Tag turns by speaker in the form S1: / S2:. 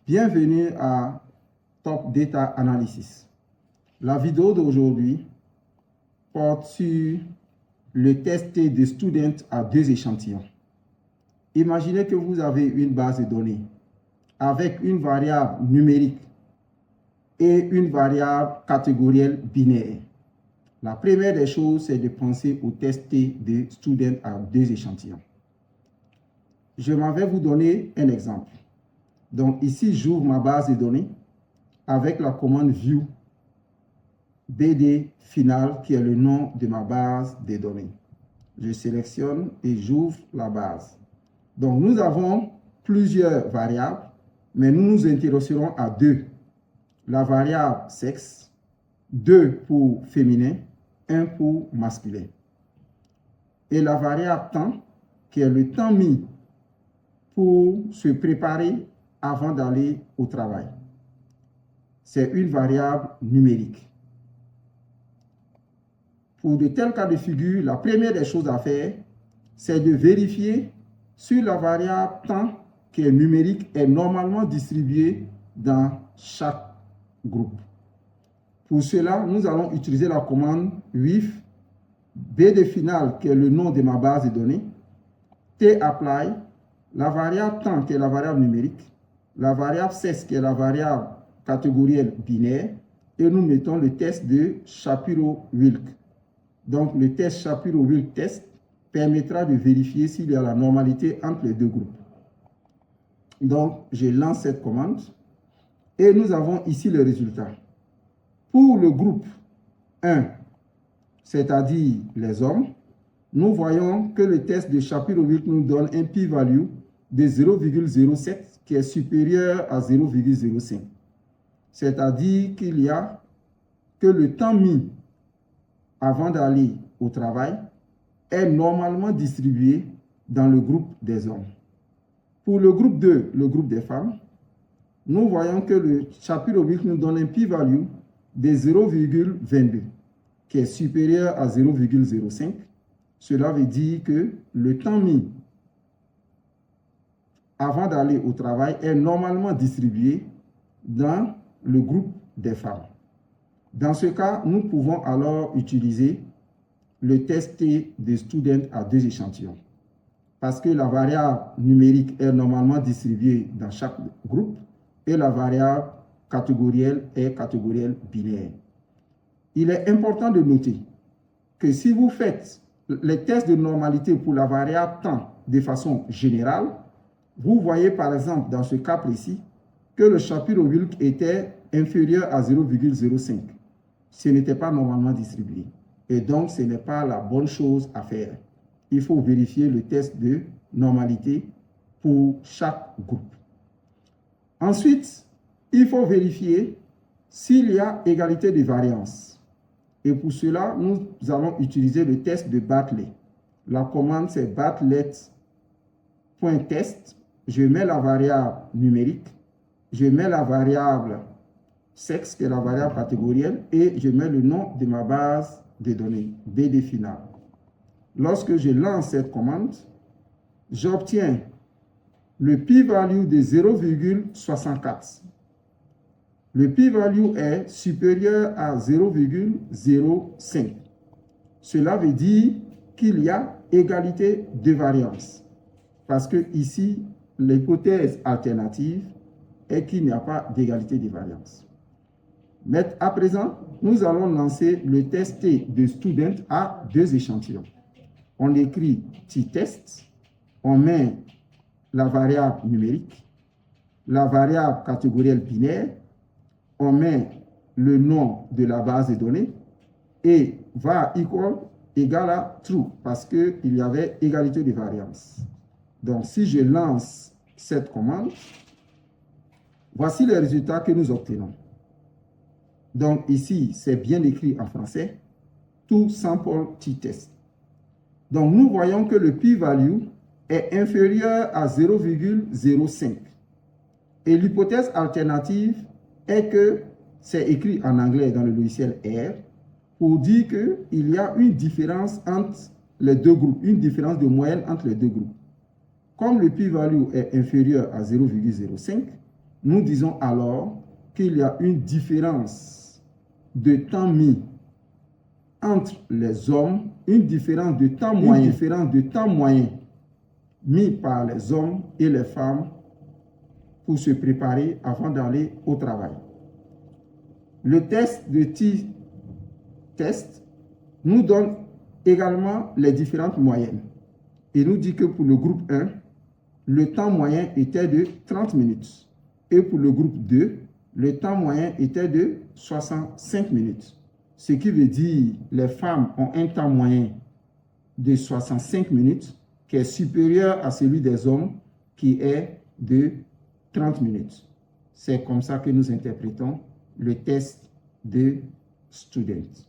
S1: Bienvenue à Top Data Analysis. La vidéo d'aujourd'hui porte sur le test de student à 2 échantillons. Imaginez que vous avez une base de données avec une variable numérique et une variable catégorielle binaire. La première des choses, c'est de penser au test de student à 2 échantillons. Je m'en vais vous donner un exemple. Donc ici, j'ouvre ma base de données avec la commande view bd final qui est le nom de ma base de données. Je sélectionne et j'ouvre la base. Donc nous avons plusieurs variables, mais nous nous intéresserons à 2. La variable sexe, 2 pour féminin, 1 pour masculin. Et la variable temps, qui est le temps mis pour se préparer avant d'aller au travail. C'est une variable numérique. Pour de tels cas de figure, la première des choses à faire, c'est de vérifier si la variable temps, qui est numérique, est normalement distribuée dans chaque groupe. Pour cela, nous allons utiliser la commande with bd final, qui est le nom de ma base de données, tapply, la variable temps, qui est la variable numérique, la variable sexe, qui est la variable catégorielle binaire, et nous mettons le test de Shapiro-Wilk. Donc, le test Shapiro-Wilk test permettra de vérifier s'il y a la normalité entre les deux groupes. Donc, je lance cette commande et nous avons ici le résultat. Pour le groupe 1, c'est-à-dire les hommes, nous voyons que le test de Shapiro-Wilk nous donne un p-value de 0,07 qui est supérieur à 0,05. C'est-à-dire qu'il y a que le temps mis avant d'aller au travail est normalement distribué dans le groupe des hommes. Pour le groupe 2, le groupe des femmes, nous voyons que le Shapiro-Wilk nous donne un p-value de 0,22 qui est supérieur à 0,05. Cela veut dire que le temps mis avant d'aller au travail est normalement distribué dans le groupe des femmes. Dans ce cas, nous pouvons alors utiliser le test de student à 2 échantillons. Parce que la variable numérique est normalement distribuée dans chaque groupe et la variable catégorielle est catégorielle binaire. Il est important de noter que si vous faites les tests de normalité pour la variable temps de façon générale, vous voyez par exemple dans ce cas précis que le Shapiro-Wilk était inférieur à 0,05. Ce n'était pas normalement distribué. Et donc, ce n'est pas la bonne chose à faire. Il faut vérifier le test de normalité pour chaque groupe. Ensuite, il faut vérifier s'il y a égalité de variance. Et pour cela, nous allons utiliser le test de Bartlett. La commande, c'est bartlett.test. Je mets la variable numérique, je mets la variable sexe, qui est la variable catégorielle, et je mets le nom de ma base de données, bd final. Lorsque je lance cette commande, j'obtiens le p-value de 0,64. Le p-value est supérieur à 0,05. Cela veut dire qu'il y a égalité de variance. Parce que ici, l'hypothèse alternative est qu'il n'y a pas d'égalité de variance. Mais à présent, nous allons lancer le test de student à 2 échantillons. On écrit t-test, on met la variable numérique, la variable catégorielle binaire, on met le nom de la base de données et var égale à true parce qu'il y avait égalité de variance. Donc, si je lance cette commande, voici les résultats que nous obtenons. Donc, ici, c'est bien écrit en français, to sample t-test. Donc, nous voyons que le p-value est inférieur à 0,05. Et l'hypothèse alternative est que c'est écrit en anglais dans le logiciel R pour dire qu'il y a une différence entre les deux groupes, une différence de moyenne entre les deux groupes. Comme le p-value est inférieur à 0,05, nous disons alors qu'il y a une différence de temps mis entre les hommes, une différence de temps moyen mis par les hommes et les femmes pour se préparer avant d'aller au travail. Le test de T-test nous donne également les différentes moyennes. Il nous dit que pour le groupe 1, le temps moyen était de 30 minutes. Et pour le groupe 2, le temps moyen était de 65 minutes. Ce qui veut dire que les femmes ont un temps moyen de 65 minutes qui est supérieur à celui des hommes qui est de 30 minutes. C'est comme ça que nous interprétons le test de Student.